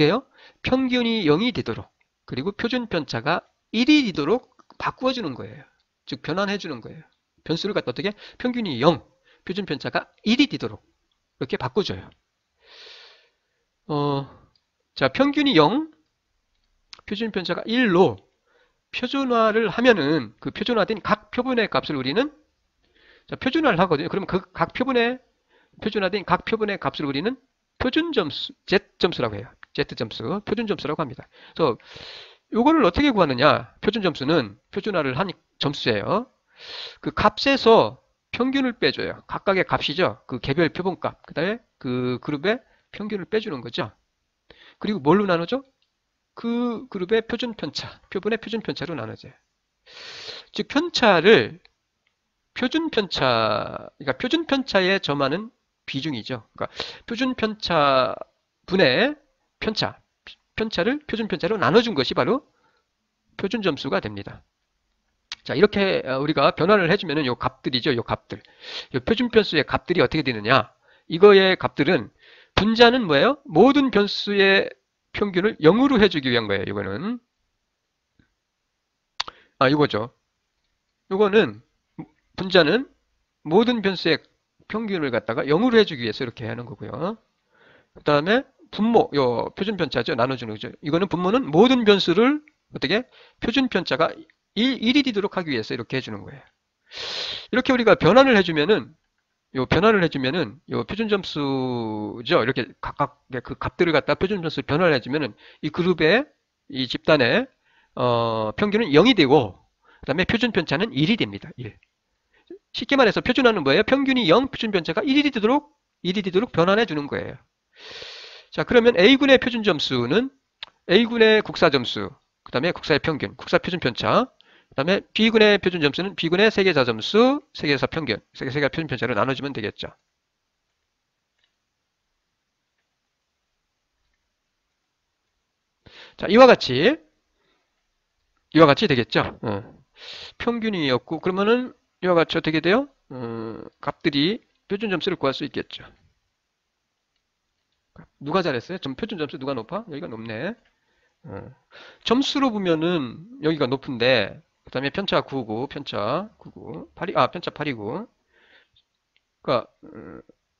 [SPEAKER 1] 해요? 평균이 0이 되도록 그리고 표준 편차가 1이 되도록 바꾸어 주는 거예요. 즉 변환해 주는 거예요. 변수를 갖다 어떻게? 평균이 0, 표준 편차가 1이 되도록 이렇게 바꿔줘요. 자, 평균이 0, 표준 편차가 1로 표준화를 하면은 그 표준화된 각 표본의 값을 우리는 자, 표준화를 하거든요. 그러면 그 각 표본의 표준화된 각 표본의 값을 우리는 표준 점수, Z 점수라고 해요. Z점수, 표준 점수라고 합니다. 그래서 요거를 어떻게 구하느냐? 표준 점수는 표준화를 한 점수예요. 그 값에서 평균을 빼줘요. 각각의 값이죠. 그 개별 표본값, 그 다음에 그 그룹의 평균을 빼주는 거죠. 그리고 뭘로 나누죠? 그 그룹의 표준 편차, 표본의 표준 편차로 나눠져요. 즉 편차를 표준 편차에 점하는 비중이죠. 그러니까 표준 편차 분의 편차를 표준 편차로 나눠준 것이 바로 표준 점수가 됩니다. 자, 이렇게 우리가 변환을 해주면은 요 값들이죠. 요 값들. 요 표준 변수의 값들이 어떻게 되느냐? 이거의 값들은 분자는 뭐예요? 모든 변수의 평균을 0으로 해주기 위한 거예요. 이거는. 이거죠. 요거는 분자는 모든 변수의 평균을 갖다가 0으로 해주기 위해서 이렇게 하는 거고요. 그 다음에 분모, 요 표준 편차죠. 나눠주는 거죠. 이거는 분모는 모든 변수를 어떻게? 표준 편차가 1이 되도록 하기 위해서 이렇게 해주는 거예요. 이렇게 우리가 변환을 해주면은 요 표준 점수죠. 이렇게 각각 그 값들을 갖다 표준 점수 변환을 해주면은 이 그룹의 이 집단의 평균은 0이 되고 그 다음에 표준 편차는 1이 됩니다. 1. 쉽게 말해서 표준화는 뭐예요? 평균이 0, 표준 편차가 1이 되도록 변환해 주는 거예요. 자, 그러면 A군의 표준 점수는 A군의 국사 점수, 그 다음에 국사의 평균, 국사 표준 편차, 그 다음에 B군의 표준 점수는 B군의 세계사 점수, 세계사 평균, 세계사 표준 편차로 나눠주면 되겠죠. 자, 이와 같이 되겠죠. 평균이었고, 그러면은 이와 같이 어떻게 돼요? 값들이 표준 점수를 구할 수 있겠죠. 누가 잘했어요? 표준 점수 누가 높아? 여기가 높네. 점수로 보면은 여기가 높은데, 그 다음에 편차 9고, 편차 9고, 8이, 편차 8이고, 그러니까,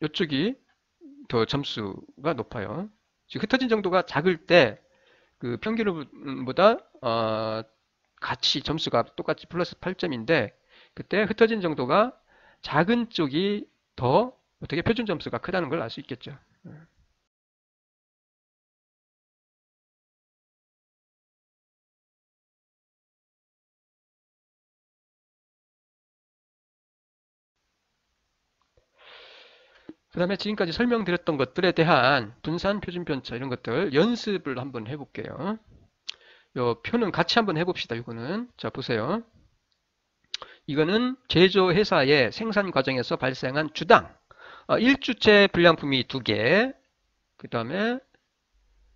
[SPEAKER 1] 이쪽이 더 점수가 높아요. 즉, 흩어진 정도가 작을 때, 그 평균보다, 같이 점수가 똑같이 플러스 8점인데, 그때 흩어진 정도가 작은 쪽이 더 어떻게 표준 점수가 크다는 걸 알 수 있겠죠. 그 다음에 지금까지 설명드렸던 것들에 대한 분산, 표준 편차 이런 것들 연습을 한번 해볼게요. 요 표는 같이 한번 해봅시다. 이거는 자 보세요. 이거는 제조회사의 생산 과정에서 발생한 주당 1주째 불량품이 2개, 그 다음에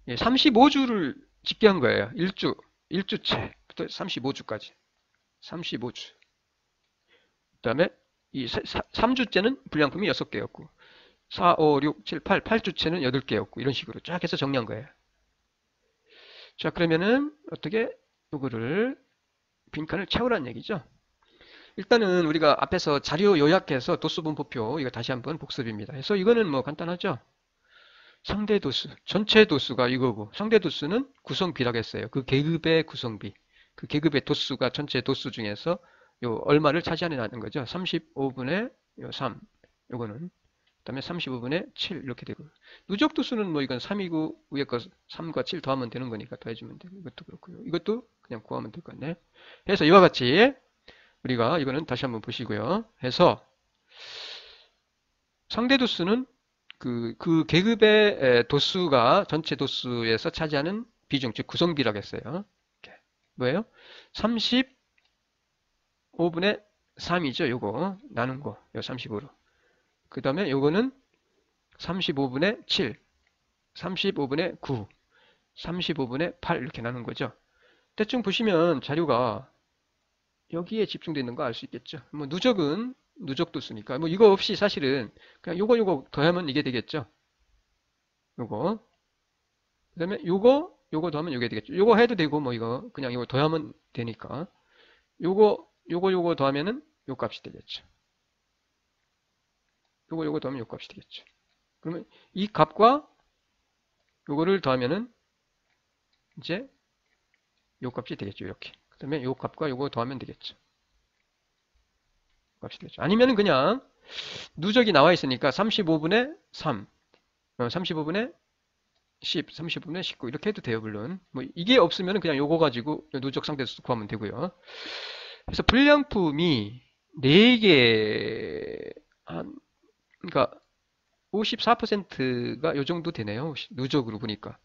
[SPEAKER 1] 35주를 집계한 거예요. 1주째부터 35주까지. 35주. 그 다음에 이 3주째는 불량품이 6개였고 4, 5, 6, 7, 8주째는 8개였고 이런 식으로 쫙 해서 정리한 거예요. 자, 그러면은 어떻게 요거를 빈칸을 채우라는 얘기죠. 일단은 우리가 앞에서 자료 요약해서 도수 분포표 이거 다시 한번 복습입니다. 그래서 이거는 뭐 간단하죠. 상대 도수, 전체 도수가 이거고 상대 도수는 구성비라고 했어요. 그 계급의 구성비. 그 계급의 도수가 전체 도수 중에서 요 얼마를 차지하는 거죠. 35분의 3. 요거는 그다음에 35분의 7 이렇게 되고 누적 도수는 뭐 이건 3이고 위에 거 3과 7 더하면 되는 거니까 더해주면 되고 이것도 그렇고요. 이것도 그냥 구하면 될 것 같네. 그래서 이와 같이 우리가 이거는 다시 한번 보시고요. 해서 상대 도수는 그 계급의 도수가 전체 도수에서 차지하는 비중, 즉 구성비라고 했어요. 뭐예요? 35분의 3이죠. 요거 나눈 거. 요 35로. 그 다음에 요거는 35분의 7, 35분의 9, 35분의 8 이렇게 나눈 거죠. 대충 보시면 자료가 여기에 집중되어 있는 거 알 수 있겠죠. 뭐 누적은 누적 도수니까 뭐 이거 없이 사실은 그냥 요거 더하면 이게 되겠죠. 요거 그다음에 요거 더하면 이게 되겠죠. 요거 해도 되고 뭐 이거 그냥 이거 더하면 되니까 요거 더하면은 요 값이 되겠죠. 요거 더하면 요 값이 되겠죠. 그러면 이 값과 요거를 더하면은 이제 요 값이 되겠죠. 이렇게. 그 다음에 요 값과 요거 더하면 되겠죠. 값이 되겠죠. 아니면은 그냥 누적이 나와 있으니까 35분의 3, 35분의 10, 35분의 19 이렇게 해도 돼요. 물론 뭐 이게 없으면 그냥 요거 가지고 누적 상대수 구하면 되고요. 그래서 불량품이 4개 그러니까 54%가 요 정도 되네요. 누적으로 보니까.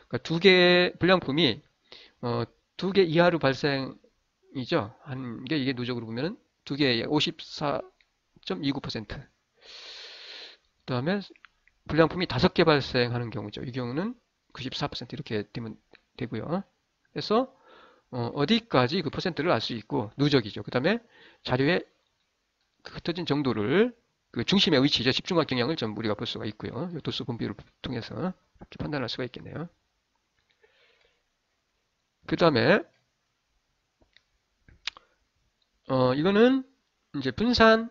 [SPEAKER 1] 그러니까 2개 불량품이 2개 이하로 발생이죠. 한 게 이게 누적으로 보면은 2개 54.29%. 그 다음에 불량품이 5개 발생하는 경우죠. 이 경우는 94% 이렇게 되면 되고요. 그래서 어디까지 그 퍼센트를 알 수 있고 누적이죠. 그 다음에 자료에 흩어진 정도를 그 중심의 위치죠. 집중화 경향을 좀 우리가 볼 수가 있고요. 도수 분비를 통해서 이렇게 판단할 수가 있겠네요. 그 다음에 이거는 이제 분산을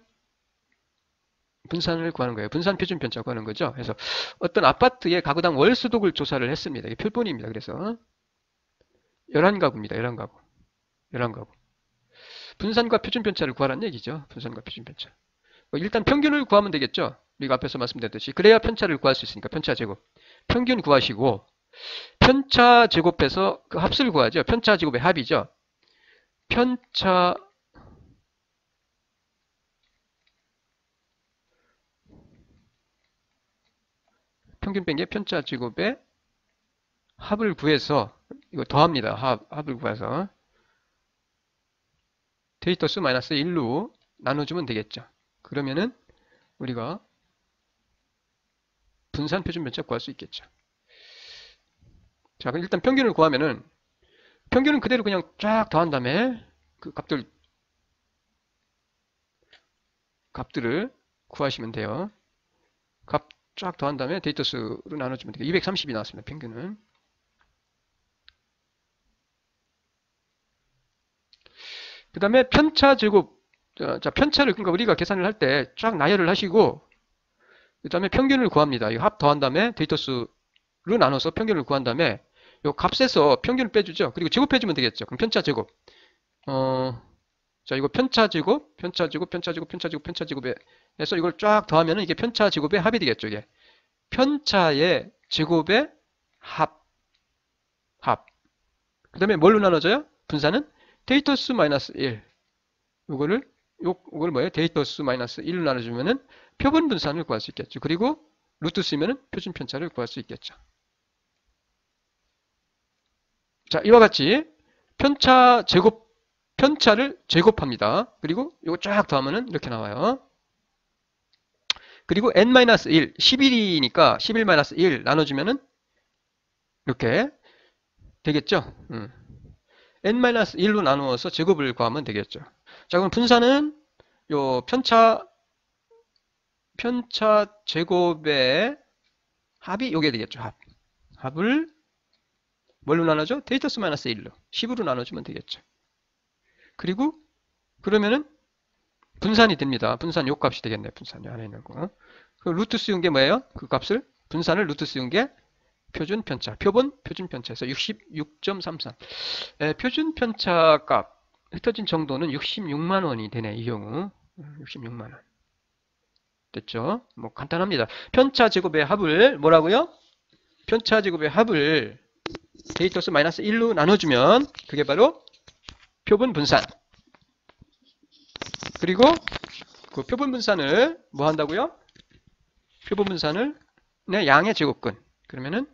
[SPEAKER 1] 구하는 거예요. 분산 표준 편차 구하는 거죠. 그래서 어떤 아파트의 가구당 월수독을 조사를 했습니다. 이게 표본입니다. 그래서 11가구입니다. 11가구. 11가구. 분산과 표준 편차를 구하라는 얘기죠. 분산과 표준 편차. 일단 평균을 구하면 되겠죠. 우리가 앞에서 말씀드렸듯이. 그래야 편차를 구할 수 있으니까 편차 제곱. 평균 구하시고 편차 제곱해서 그 합수를 구하죠. 편차 제곱의 합이죠. 편차 평균 뺀 게 편차 제곱의 합을 구해서 이거 더합니다. 합을 구해서 데이터 수 마이너스 1로 나눠주면 되겠죠. 그러면은 우리가 분산 표준 편차 구할 수 있겠죠. 자, 그럼 일단 평균을 구하면은 평균은 그대로 그냥 쫙 더한 다음에 그 값들을 구하시면 돼요. 값 쫙 더한 다음에 데이터 수로 나눠주면 돼요. 230이 나왔습니다. 평균은. 그 다음에 편차 제곱. 자, 편차를 그러니까 우리가 계산을 할 때 쫙 나열을 하시고 그 다음에 평균을 구합니다. 이 합 더한 다음에 데이터 수로 나눠서 평균을 구한 다음에 이 값에서 평균을 빼주죠. 그리고 제곱해주면 되겠죠. 그럼 편차 제곱. 자, 이거 편차 제곱, 편차 제곱, 편차 제곱, 편차 제곱, 편차 제곱에 해서 이걸 쫙 더하면은 이게 편차 제곱의 합이 되겠죠. 이게 편차의 제곱의 합. 그 다음에 뭘로 나눠져요? 분산은 데이터 수 마이너스 1. 요걸 뭐예요? 데이터 수 마이너스 1로 나눠주면은 표본 분산을 구할 수 있겠죠. 그리고 루트 쓰면은 표준 편차를 구할 수 있겠죠. 자, 이와 같이 편차를 제곱합니다. 그리고 이거 쫙 더하면은 이렇게 나와요. 그리고 n-1, 11이니까 11-1 나눠주면은 이렇게 되겠죠. n-1로 나누어서 제곱을 구하면 되겠죠. 자, 그럼 분산은 요 편차 제곱의 합이 요게 되겠죠. 합을 뭘로 나눠줘? 데이터 수 마이너스 1로 10으로 나눠주면 되겠죠. 그리고 그러면은 분산이 됩니다. 분산 요 값이 되겠네요. 분산 요 안에 있는 거. 그 루트 씌운 게 뭐예요? 그 값을 분산을 루트 씌운 게 표준 편차, 표본 표준 편차에서 66.33. 표준 편차 값 흩어진 정도는 66만 원이 되네. 이 경우 66만 원. 됐죠? 뭐 간단합니다. 편차 제곱의 합을 뭐라고요? 편차 제곱의 합을 데이터 수 마이너스 1로 나눠주면 그게 바로 표본 분산. 그리고 그 표본 분산을 뭐 한다고요? 표본 분산을 네, 양의 제곱근. 그러면은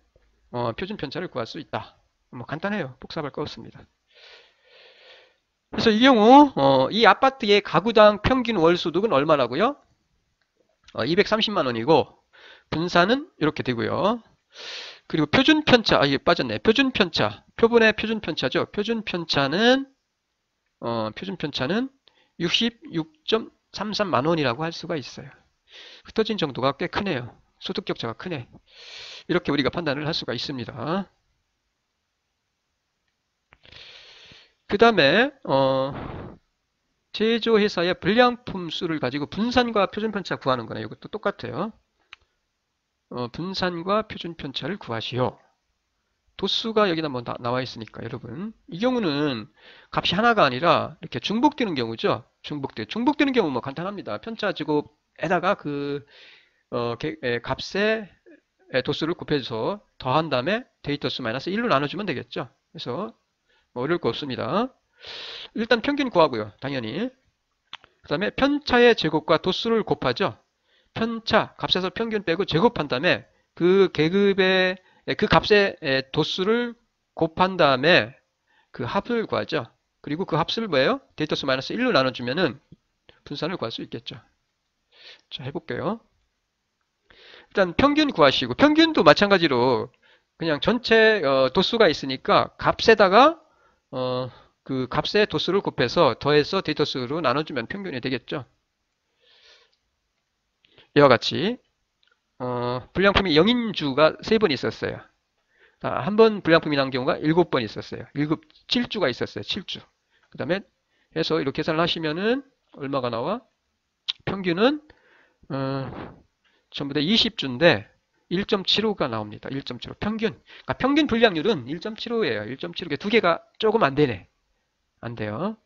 [SPEAKER 1] 표준 편차를 구할 수 있다. 뭐 간단해요. 복잡할 거 없습니다. 그래서 이 경우 이 아파트의 가구당 평균 월 소득은 얼마라고요? 230만 원이고 분산은 이렇게 되고요. 그리고 표준 편차, 이게 빠졌네. 표준 편차, 표본의 표준 편차죠. 표준 편차는 66.33만 원이라고 할 수가 있어요. 흩어진 정도가 꽤 크네요. 소득 격차가 크네. 이렇게 우리가 판단을 할 수가 있습니다. 그 다음에 제조회사의 불량품 수를 가지고 분산과 표준 편차 구하는 거네. 이것도 똑같아요. 분산과 표준 편차를 구하시오. 도수가 여기다 뭐 나와 있으니까 여러분 이 경우는 값이 하나가 아니라 이렇게 중복되는 경우죠. 중복되는 경우 뭐 간단합니다. 편차 제곱에다가 그 값의 도수를 곱해서 더한 다음에 데이터 수 마이너스 1로 나눠주면 되겠죠. 그래서 뭐 어려울 거 없습니다. 일단 평균 구하고요. 당연히. 그 다음에 편차의 제곱과 도수를 곱하죠. 편차 값에서 평균 빼고 제곱한 다음에 그 계급의 그 값의 도수를 곱한 다음에 그 합을 구하죠. 그리고 그 합을 뭐예요? 데이터 수 마이너스 1로 나눠주면은 분산을 구할 수 있겠죠. 자, 해볼게요. 일단 평균 구하시고 평균도 마찬가지로 그냥 전체 도수가 있으니까 값에다가 그 값의 도수를 곱해서 더해서 데이터 수로 나눠주면 평균이 되겠죠. 이와 같이 불량품이 0인주가 3번 있었어요. 한 번 불량품이 난 경우가 7번 있었어요. 7주가 있었어요. 7주. 그 다음에 해서 이렇게 계산을 하시면은 얼마가 나와? 평균은 전부 다 20주인데 1.75가 나옵니다. 1.75 평균. 그러니까 평균 불량률은 1.75예요. 1.75. 두 개가 조금 안 되네. 안 돼요.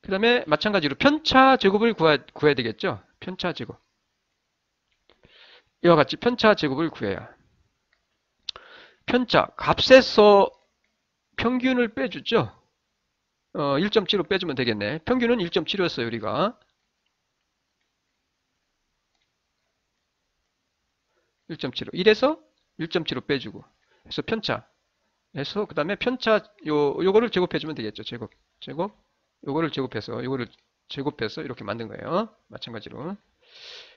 [SPEAKER 1] 그 다음에 마찬가지로 편차 제곱을 구해야 되겠죠. 편차 제곱. 이와 같이 편차 제곱을 구해요. 편차, 값에서 평균을 빼주죠. 1.7로 빼주면 되겠네. 평균은 1.7이었어요, 우리가. 1.75. 1에서 1.75 빼주고. 그래서 편차. 그래서 그 다음에 편차, 요거를 제곱해주면 되겠죠. 제곱. 요거를 제곱해서 이렇게 만든 거예요. 마찬가지로.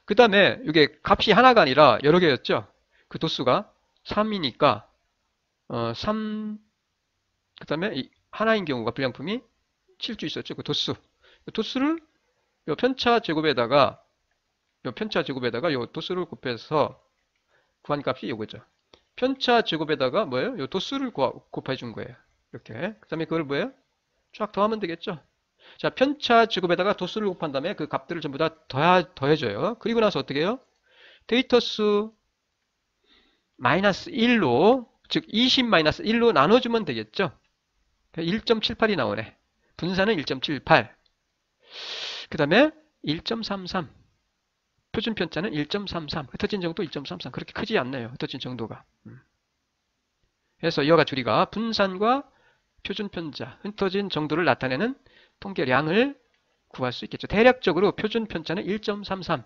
[SPEAKER 1] 그 다음에 이게 값이 하나가 아니라 여러 개였죠. 그 도수가 3이니까, 3, 그 다음에 하나인 경우가 불량품이 7주 있었죠. 그 도수. 그 도수를 요 편차 제곱에다가 요 도수를 곱해서 구한 값이 요거죠. 편차 제곱에다가 뭐예요? 요 도수를 곱해 준 거예요. 이렇게. 그 다음에 그걸 뭐예요? 쫙 더하면 되겠죠. 자, 편차 제곱에다가 도수를 곱한 다음에 그 값들을 전부 다 더해줘요. 그리고 나서 어떻게 해요? 데이터 수 마이너스 1로, 즉 20-1로 나눠주면 되겠죠. 1.78이 나오네. 분산은 1.78. 그 다음에 1.33. 표준 편차는 1.33. 흩어진 정도 1.33. 그렇게 크지 않네요. 흩어진 정도가. 그래서 이와 같이 우리가 분산과 표준 편차, 흩어진 정도를 나타내는 통계량을 구할 수 있겠죠. 대략적으로 표준 편차는 1.33.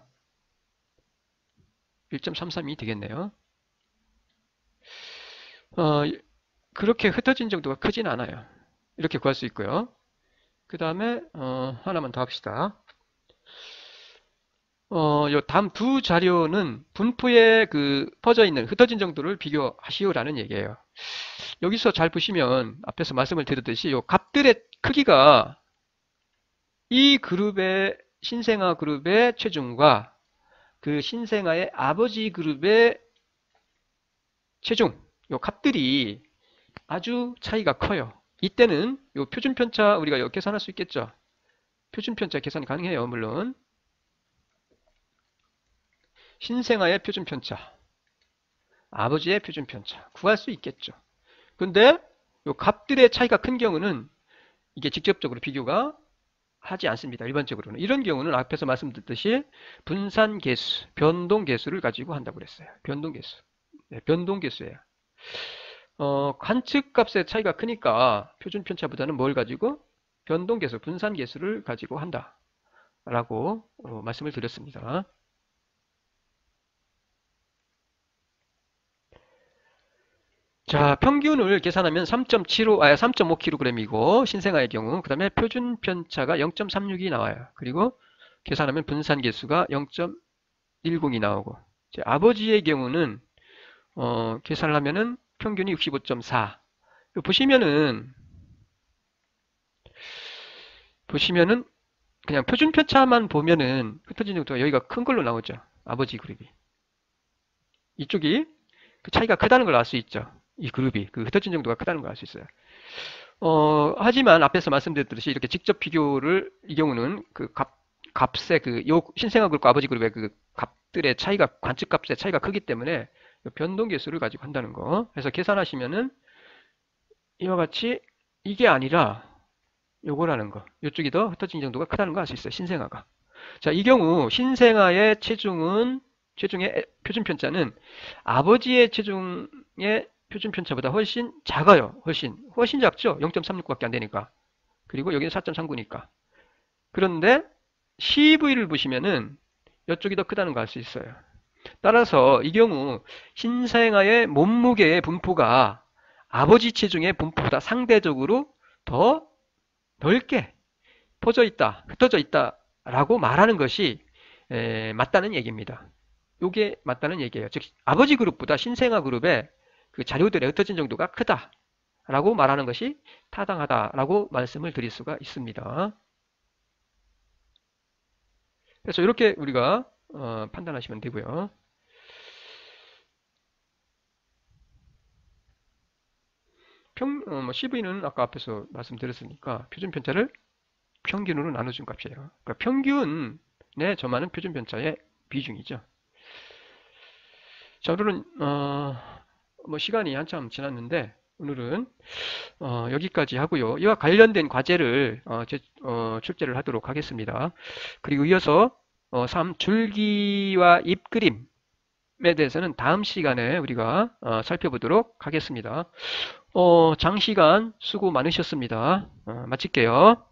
[SPEAKER 1] 1.33이 되겠네요. 그렇게 흩어진 정도가 크진 않아요. 이렇게 구할 수 있고요. 그 다음에 하나만 더 합시다. 요 다음 두 자료는 분포에 퍼져 있는 흩어진 정도를 비교하시오라는 얘기예요. 여기서 잘 보시면 앞에서 말씀을 드렸듯이 요 값들의 크기가 이 그룹의 신생아 그룹의 체중과 그 신생아의 아버지 그룹의 체중, 요 값들이 아주 차이가 커요. 이때는 요 표준 편차 우리가 계산할 수 있겠죠. 표준 편차 계산 가능해요, 물론. 신생아의 표준 편차, 아버지의 표준 편차 구할 수 있겠죠. 근데 요 값들의 차이가 큰 경우는 이게 직접적으로 비교가 하지 않습니다. 일반적으로는. 이런 경우는 앞에서 말씀드렸듯이 분산 계수, 변동 계수를 가지고 한다고 그랬어요. 변동 계수. 네, 변동 계수예요. 관측 값의 차이가 크니까 표준 편차보다는 뭘 가지고? 변동 계수, 분산 계수를 가지고 한다. 라고 말씀을 드렸습니다. 자, 평균을 계산하면 3.5kg이고 신생아의 경우 그 다음에 표준 편차가 0.36이 나와요. 그리고 계산하면 분산 계수가 0.10이 나오고 아버지의 경우는 계산을 하면은 평균이 65.4. 보시면은 그냥 표준 편차만 보면은 흩어진 정도가 여기가 큰 걸로 나오죠. 아버지 그룹이. 이쪽이 그 차이가 크다는 걸 알 수 있죠. 이 그룹이 그 흩어진 정도가 크다는 걸 알 수 있어요. 하지만 앞에서 말씀드렸듯이 이렇게 직접 비교를 이 경우는 그 값의 요 신생아 그룹과 아버지 그룹의 그 값들의 차이가 관측 값의 차이가 크기 때문에 변동 계수를 가지고 한다는 거. 그래서 계산하시면은 이와 같이 이게 아니라 요거라는 거. 이쪽이 더 흩어진 정도가 크다는 거 알 수 있어요. 신생아가. 자, 이 경우 신생아의 체중의 표준 편차는 아버지의 체중의 표준 편차보다 훨씬 작아요. 훨씬 작죠. 0.36밖에 안 되니까. 그리고 여기는 4.39니까. 그런데 CV를 보시면은 이쪽이 더 크다는 거 알 수 있어요. 따라서 이 경우 신생아의 몸무게의 분포가 아버지 체중의 분포보다 상대적으로 더 넓게 퍼져 있다, 흩어져 있다라고 말하는 것이 맞다는 얘기입니다. 이게 맞다는 얘기예요. 즉 아버지 그룹보다 신생아 그룹의 그 자료들의 흩어진 정도가 크다라고 말하는 것이 타당하다라고 말씀을 드릴 수가 있습니다. 그래서 이렇게 우리가 판단하시면 되고요. CV는 아까 앞에서 말씀드렸으니까 표준 편차를 평균으로 나눠준 값이에요. 그러니까 평균에 점하는 표준 편차의 비중이죠. 자, 오늘은 시간이 한참 지났는데 오늘은 여기까지 하고요. 이와 관련된 과제를 출제를 하도록 하겠습니다. 그리고 이어서 3. 줄기와 잎 그림 대해서는 다음 시간에 우리가 살펴보도록 하겠습니다. 장시간 수고 많으셨습니다. 마칠게요.